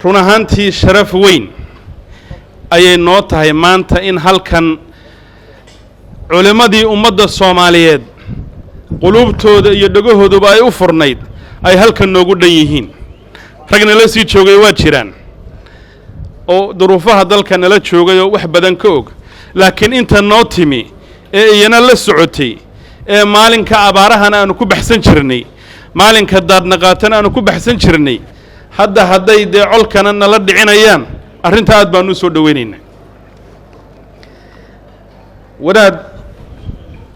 run ahaantii sharaf weyn ayay noo tahay maanta in halkan culimadii ummadda Soomaaliyeed qulubtooda iyo dhagahooduba ay u furnayd ay halkan noogu dhan yihiin ragna la sii joogay waa jiraan oo duruufaha dalka nala joogay oo wax badan ka og laakiin inta noo timi ee iyana la socotay ee maalinka abaarahan aanu ku baxsan jirnay maalinka daadnaqaatan aanu ku baxsan jirnay hadday dee colkana nala dhicinayaan arrinta aad baan u soo dhaweynaynaa wadaad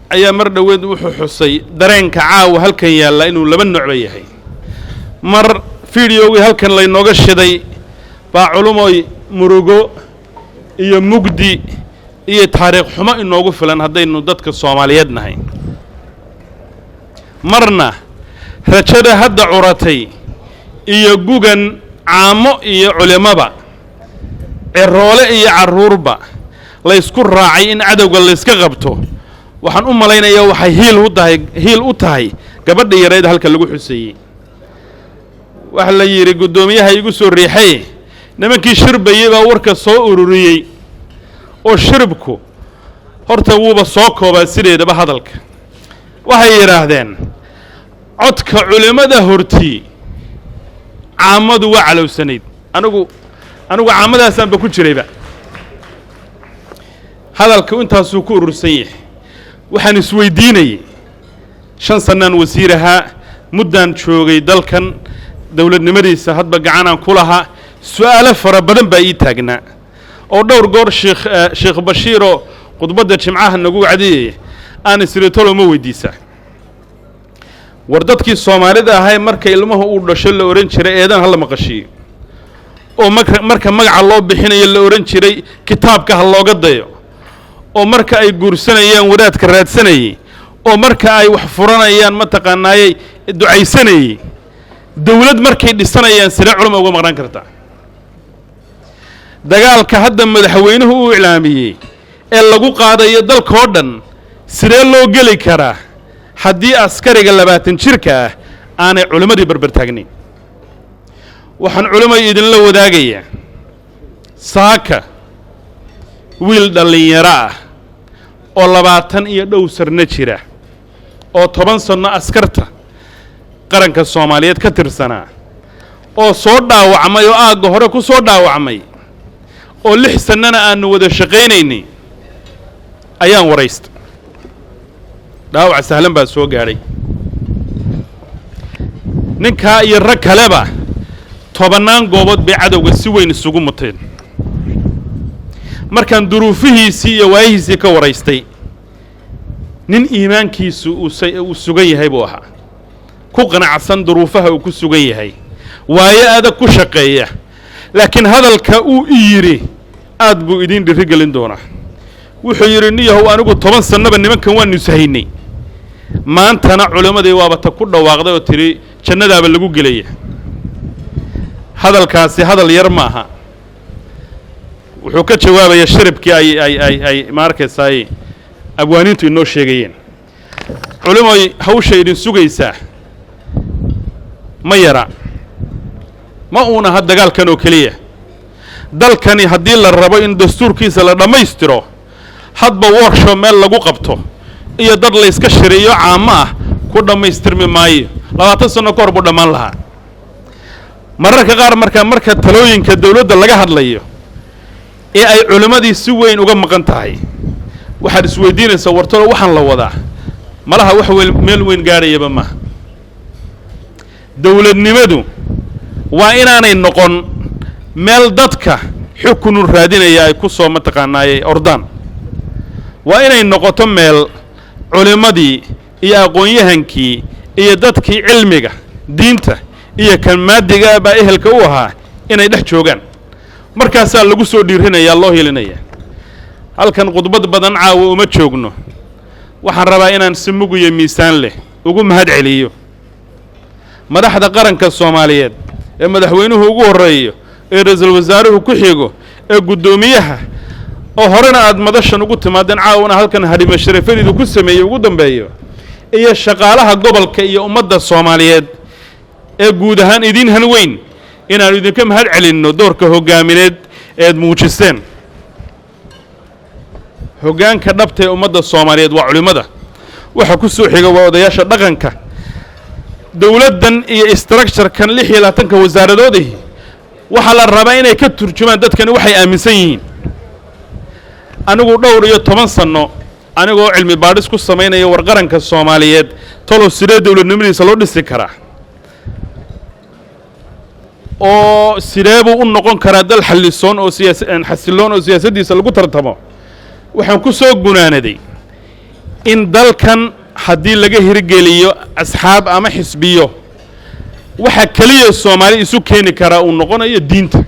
ayaa mar dhaweed wuxuu xusay dareenka caawa halkan yaalla inuu laba nooc yahay mar fiidiyowgii halkan laynooga shiday baa culumoy murugo iyo mugdi iyo taariikh xumo inoogu filan haddaynu dadka Soomaaliyeed nahay marna rajada hadda curatay iyo gugan caamo iyo culimaba ciroole iyo caruurba la isku raacay in cadawga la iska qabto waxaan u malaynayaa waxay hiil u tahay gabadha yareed halka lagu xuseeyay waxa la yiri gudoomiyaha igu soo riixay nimankii shirbayay baa warka soo ururiyay oo shiribku horta wuuba soo koobaa sideedaba hadalka waxay yiraahdeen codka culimada hortii caamadu waa calowsanayd anigu caamadaasaan ba ku jirayba hadalka intaasuu ku urursan yahay waxaan isweydiinayay 5 sanaan wasiiraha muddan joogay dalkan dawladnimadiisa hadba gacanaan ku lahaa su'aalo fara badan baa ii taagnaa oo dhowr goor sheekh Bashiiro qudbada jimcaha nagu cadiyay aan isritolo ma weydiisa war dadkii Soomaalida ahay markay ilmaha uu dhashay la oran jiray eedan hal maqashiyo oo marka magaca loo bixinayo la oran jiray kitaabka hal looga dayo oo marka ay guursanayaan wadaadka raadsanayay oo marka ay wax furanayaan ma taqaanaayay ducaysanayay dawlad markay dhisanayaan sida culimo uga maqnaan kartaa dagaalka hadda madaxweynuhu uu ilaamiyay ee lagu qaadayo dalka oo dhan sidee loo gali karaa haddii askariga 20 jirka ah aanay culimadii barbar taagnayn waxaan culimada idin la wadaagayaa saaka wiil dhalinyaro ah oo 20 iyo dhow sarna jira oo 10 sano askarta qaranka Soomaaliyeed ka tirsanaa oo soo dhaawacmay oo aaga hore ku soo dhaawacmay oo 6 sanana aanu wada shaqeynayni ayaan wareystay dhaawac sahlan baa soo gaaray ninka iyo rag kaleba 10 goobood bay cadawga si weyn isugu muteen markaan duruufihiisii iyo waayihiisii ka wareystay nin iimaankiisu uu sugan yahay buu ahaa ku qanacsan duruufaha uu ku sugan yahay waaye adag ku shaqeeya laakiin hadalka uu yiri aad buu idin dhirigelin doonaa wuxuu yiri niyahow anigu 10 sanaba nimankan waan nusahaynay maantana culimadii waaba ta ku dhawaaqday oo tiri jannadaaba lagu gelaya hadalkaasi hadal yar ma aha wuxuu ka jawaabaya shiribkii ay markaysay abwaaniintu inoo sheegayeen culimay hawsha idin sugaysaa ma yara ma uuna had dagaalkan oo kaliya dalkani haddii la rabo in dastuurkiisa la dhammaystiro hadba workshop meel lagu qabto iyo dad la iska shiriyo caamo ah ku dhammaystirmi maayo 20 sano ka hor buu dhammaan lahaa mararka qaar marka talooyinka dawladda laga hadlayo ee ay culimadii si weyn uga maqan tahay waxaad isweydiinaysaa wartooda waxaan la wadaa malaha wax meel weyn gaarayaba ma dawladnimadu waa inaanay noqon meel dadka xukun raadinaya ay ku soo mataqaanaayay ordaan waa inay noqoto meel culimadii iyo aqoon-yahankii iyo dadkii cilmiga diinta iyo kan maadiga baa ehelka u ahaa inay dhex joogaan markaasaa lagu soo dhiirinayaa loo helinaya halkan qudbad badan caawa uma joogno waxaan rabaa inaan si mug iyo miisaan leh ugu mahad celiyo madaxda qaranka Soomaaliyeed ee madaxweynuhu ugu horeeyo ee ra'iisul wasaaruhu ku xigo ee gudoomiyaha oo horena aad madashan ugu timaadeen caawna halkan hadima sharafadiidu ku sameeyay ugu dambeeyo iyo shaqaalaha gobolka iyo ummadda Soomaaliyeed ee guud ahaan idin han weyn inaanu idinka mahad celinno doorka hogaamineed eed muujiseen hoggaanka dhabta ee ummadda Soomaaliyeed waa culimada waxa ku soo xiga waa odayaasha dhaqanka dawladdan iyo structure-kan 26 wasaaradoodii waxa la rabaa inay ka turjumaan dadkani waxay aaminsan yihiin anigu dhowr iyo 10 sano anigoo cilmi baadhis ku sameynaya warqaranka Soomaaliyeed tolo sidee dawladnimadiisa loo dhisi karaa oo sideebu u noqon karaa dal xallisoon oo xasiloon oo siyaasaddiisa lagu tartamo waxaan ku soo gunaanaday in dalkan haddii laga hirgeliyo asxaab ama xisbiyo waxa kaliya Soomaali isu keeni karaa uu noqonayo diinta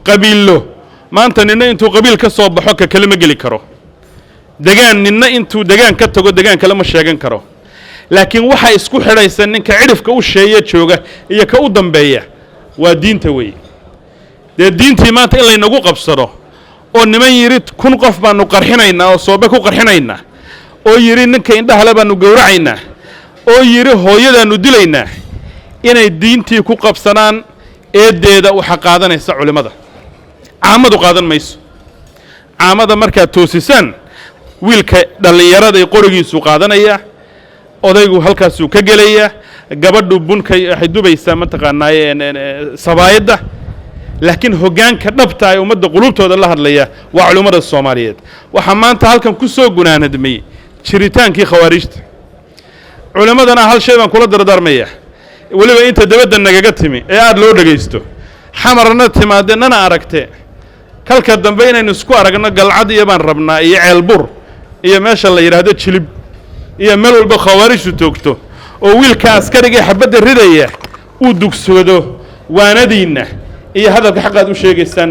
qabiilo maanta ninna intuu qabiil ka soo baxo ka kale ma geli karo degaan ninna intuu degaan ka tago degaan kale ma sheegan karo laakiin waxa isku xidhaysan ninka cidhifka u sheeya jooga iyo ka u dambeeya waa diinta weey diintii maanta in la inagu qabsado oo niman yiri 1000 qof baanu qarxinaynaa oo soobe ku qarxinaynaa oo yiri ninka indhaha la baanu gowracaynaa oo yiri hooyadaanu dilaynaa inay diintii ku qabsanaan eedeeda waxa qaadanaysa culimada caamadu qaadan mayso caamada marka toosisaan wiilka dhalinyarada qorigiisu qaadanaya odaygu halkaas uu ka gelaya gabadhu bunka ay dubaysa ma taqaanaayeen sabaayada laakiin hoggaanka dhabta ay ummadda qulubtooda la hadlaya waa culimada Soomaaliyeed waxa maanta halkan ku soo gunaanadmay jiritaankii khawaarijta culimadana hal shay baan kula dardaarmaya waliba inta dabadda nagaga timi ee aad loo dhageysto xamarna timaadeenana aragtee kalka dambe inaynu isku aragno galcad iyo baan rabnaa iyo ceelbur iyo meesha la yiraahdo jilib iyo meel walba khawaarijtu toogto oo wiilka askariga xabadda ridaya uu dugsoodo waanadiina iyo hadalka xaqaad u sheegaysaan